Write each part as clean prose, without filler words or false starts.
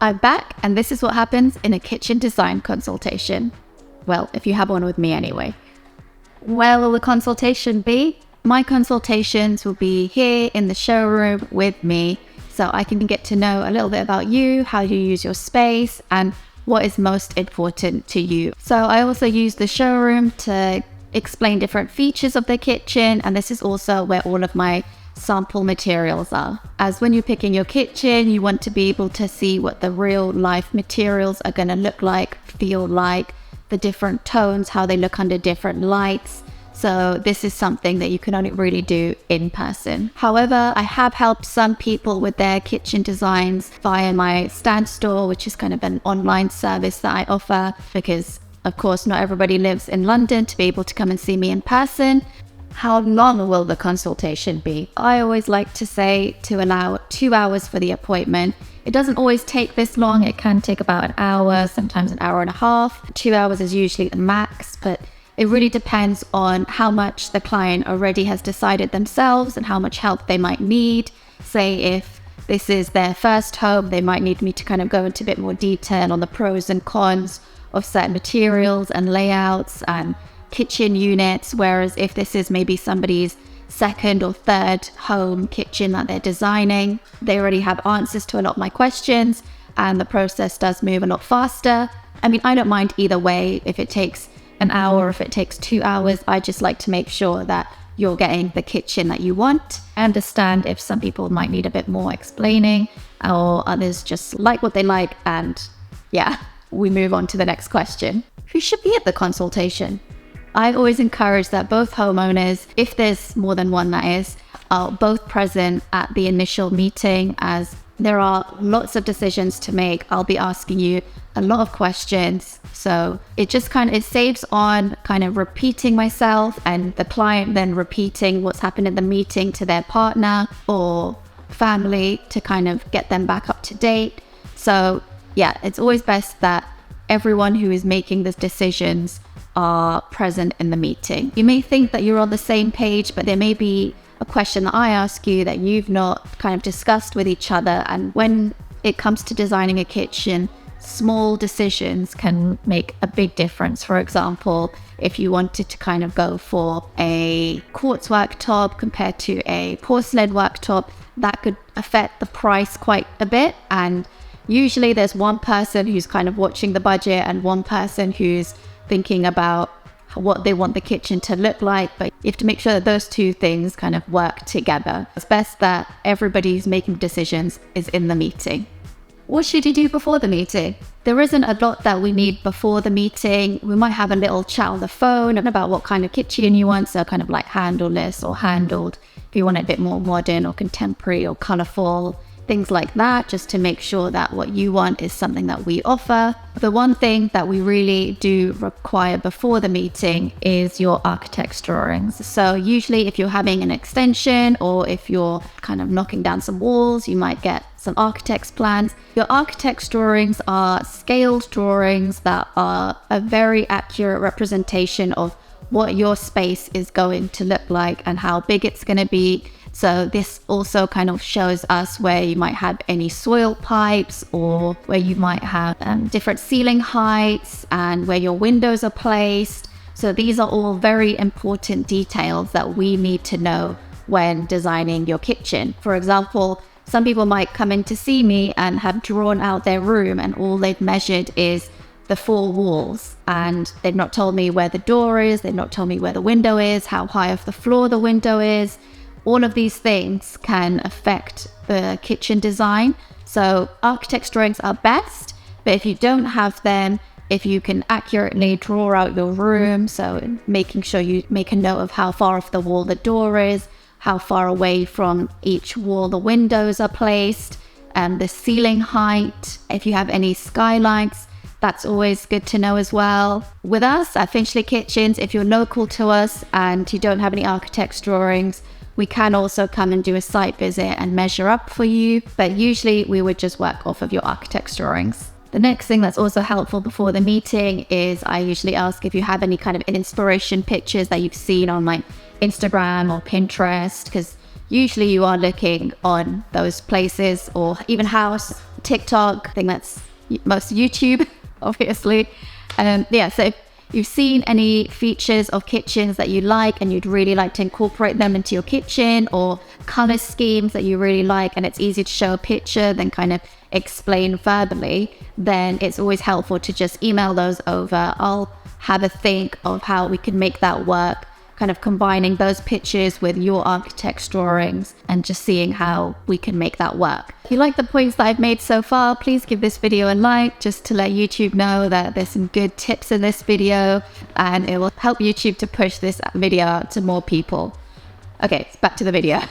I'm back, and this is what happens in a kitchen design consultation. Well, if you have one with me anyway. Where will the consultation be? My consultations will be here in the showroom with me, so I can get to know a little bit about you, how you use your space, and what is most important to you. So I also use the showroom to explain different features of the kitchen, and this is also where all of my sample materials are. As when you're picking your kitchen, you want to be able to see what the real life materials are going to look like, feel like, the different tones, how they look under different lights. So this is something that you can only really do in person. However, I have helped some people with their kitchen designs via my Stand Store, which is kind of an online service that I offer, because of course not everybody lives in London to be able to come and see me in person. How long will the consultation be? I always like to say to allow 2 hours for the appointment. It doesn't always take this long. It can take about an hour, sometimes an hour and a half. 2 hours is usually the max, but it really depends on how much the client already has decided themselves and how much help they might need. Say if this is their first home, they might need me to kind of go into a bit more detail on the pros and cons of certain materials and layouts and kitchen units, whereas if this is maybe somebody's second or third home kitchen that they're designing, they already have answers to a lot of my questions and the process does move a lot faster. I mean, I don't mind either way, if it takes an hour or if it takes 2 hours. I just like to make sure that you're getting the kitchen that you want. I understand if some people might need a bit more explaining or others just like what they like, and yeah, we move on to the next question. Who should be at the consultation? I always encourage that both homeowners, if there's more than one that is, are both present at the initial meeting, as there are lots of decisions to make. I'll be asking you a lot of questions. So it saves on kind of repeating myself and the client then repeating what's happened in the meeting to their partner or family to kind of get them back up to date. So yeah, it's always best that everyone who is making these decisions are present in the meeting. You may think that you're on the same page, but there may be a question that I ask you that you've not kind of discussed with each other. And when it comes to designing a kitchen, small decisions can make a big difference. For example, if you wanted to kind of go for a quartz worktop compared to a porcelain worktop, that could affect the price quite a bit. And usually there's one person who's kind of watching the budget and one person who's thinking about what they want the kitchen to look like, but you have to make sure that those two things kind of work together. It's best that everybody who's making decisions is in the meeting. What should you do before the meeting? There isn't a lot that we need before the meeting. We might have a little chat on the phone about what kind of kitchen you want, so kind of like handleless or handled, if you want it a bit more modern or contemporary or colourful, things like that, just to make sure that what you want is something that we offer. The one thing that we really do require before the meeting is your architect's drawings. So usually if you're having an extension or if you're kind of knocking down some walls, you might get some architect's plans. Your architect's drawings are scaled drawings that are a very accurate representation of what your space is going to look like and how big it's going to be. So this also kind of shows us where you might have any soil pipes or where you might have different ceiling heights and where your windows are placed. So these are all very important details that we need to know when designing your kitchen. For example, some people might come in to see me and have drawn out their room and all they've measured is the 4 walls, and they've not told me where the door is, they've not told me where the window is, how high off the floor the window is. All of these things can affect the kitchen design. So architect's drawings are best, but if you don't have them, if you can accurately draw out your room, so making sure you make a note of how far off the wall the door is, how far away from each wall the windows are placed, and the ceiling height, if you have any skylights, that's always good to know as well. With us at Finchley Kitchens, if you're local to us and you don't have any architect's drawings, we can also come and do a site visit and measure up for you, but usually we would just work off of your architect's drawings. The next thing that's also helpful before the meeting is I usually ask if you have any kind of inspiration pictures that you've seen on like Instagram or Pinterest, because usually you are looking on those places, or even house TikTok. I think that's most YouTube, obviously. So if you've seen any features of kitchens that you like and you'd really like to incorporate them into your kitchen, or color schemes that you really like and it's easy to show a picture then kind of explain verbally, then it's always helpful to just email those over. I'll have a think of how we can make that work, kind of combining those pictures with your architect's drawings and just seeing how we can make that work. If you like the points that I've made so far, please give this video a like, just to let YouTube know that there's some good tips in this video and it will help YouTube to push this video out to more people. Okay, back to the video.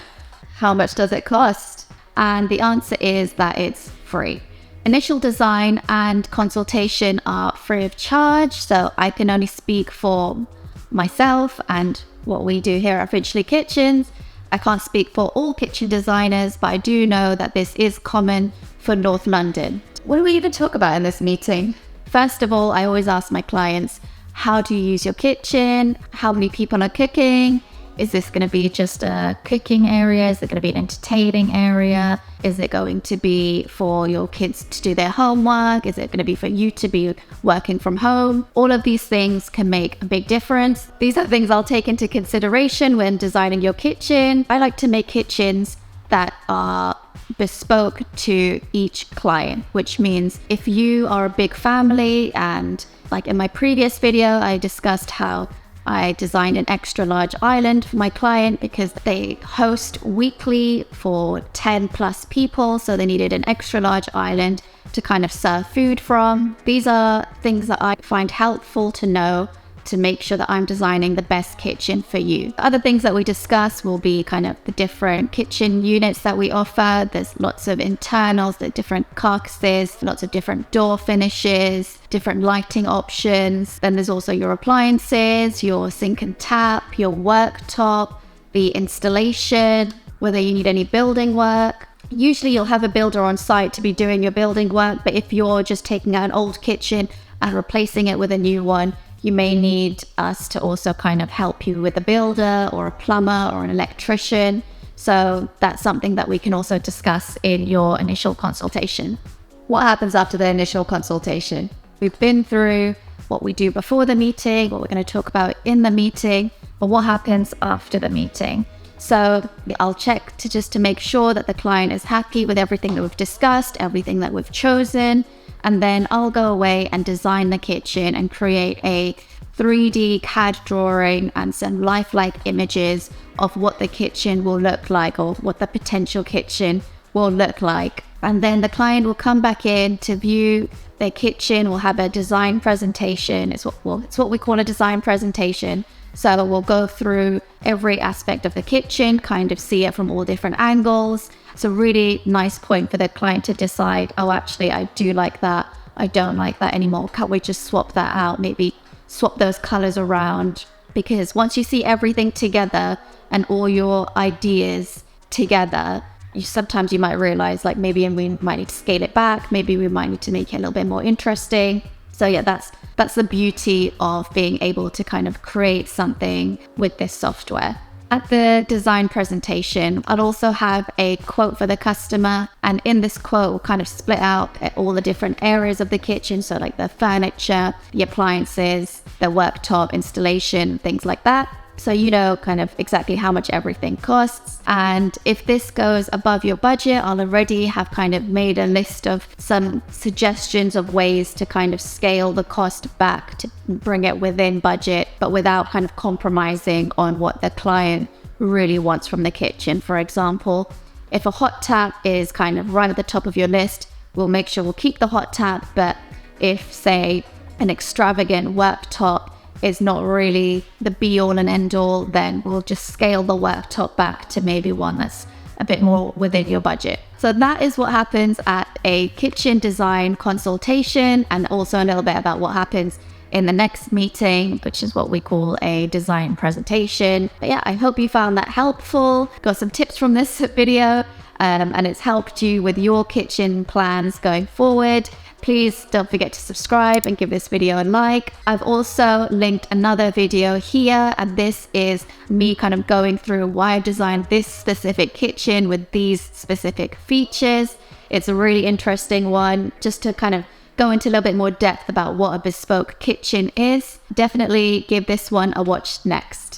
How much does it cost? And the answer is that it's free. Initial design and consultation are free of charge, so I can only speak for myself and what we do here at Finchley Kitchens. I can't speak for all kitchen designers, but I do know that this is common for North London. What do we even talk about in this meeting? First of all, I always ask my clients, how do you use your kitchen? How many people are cooking? Is this going to be just a cooking area? Is it going to be an entertaining area? Is it going to be for your kids to do their homework? Is it going to be for you to be working from home? All of these things can make a big difference. These are things I'll take into consideration when designing your kitchen. I like to make kitchens that are bespoke to each client, which means if you are a big family, and like in my previous video, I discussed how I designed an extra large island for my client because they host weekly for 10 plus people. So they needed an extra large island to kind of serve food from. These are things that I find helpful to know to make sure that I'm designing the best kitchen for you. The other things that we discuss will be kind of the different kitchen units that we offer. There's lots of internals, the different carcasses, lots of different door finishes, different lighting options. Then there's also your appliances, your sink and tap, your worktop, the installation, whether you need any building work. Usually you'll have a builder on site to be doing your building work, but if you're just taking out an old kitchen and replacing it with a new one, you may need us to also kind of help you with a builder or a plumber or an electrician. So that's something that we can also discuss in your initial consultation. What happens after the initial consultation? We've been through what we do before the meeting, what we're going to talk about in the meeting, but what happens after the meeting? So I'll check to make sure that the client is happy with everything that we've discussed, everything that we've chosen. And then I'll go away and design the kitchen and create a 3D CAD drawing and some lifelike images of what the kitchen will look like, or what the potential kitchen will look like. And then the client will come back in to view their kitchen. We'll have a design presentation. It's what we call a design presentation. So we'll go through every aspect of the kitchen, kind of see it from all different angles. It's a really nice point for the client to decide, oh, actually, I do like that. I don't like that anymore. Can't we just swap that out? Maybe swap those colors around. Because once you see everything together and all your ideas together, sometimes you might realize, like, maybe we might need to scale it back. Maybe we might need to make it a little bit more interesting. So yeah, that's the beauty of being able to kind of create something with this software. At the design presentation, I'll also have a quote for the customer. And in this quote, we'll kind of split out all the different areas of the kitchen. So like the furniture, the appliances, the worktop, installation, things like that. So you know kind of exactly how much everything costs. And if this goes above your budget, I'll already have kind of made a list of some suggestions of ways to kind of scale the cost back to bring it within budget, but without kind of compromising on what the client really wants from the kitchen. For example, if a hot tap is kind of right at the top of your list, we'll make sure we'll keep the hot tap. But if, say, an extravagant worktop is not really the be all and end all, then we'll just scale the worktop back to maybe one that's a bit more within your budget. So that is what happens at a kitchen design consultation, and also a little bit about what happens in the next meeting, which is what we call a design presentation. But yeah, I hope you found that helpful. Got some tips from this video, and it's helped you with your kitchen plans going forward. Please don't forget to subscribe and give this video a like. I've also linked another video here, and this is me kind of going through why I designed this specific kitchen with these specific features. It's a really interesting one, just to kind of go into a little bit more depth about what a bespoke kitchen is. Definitely give this one a watch next.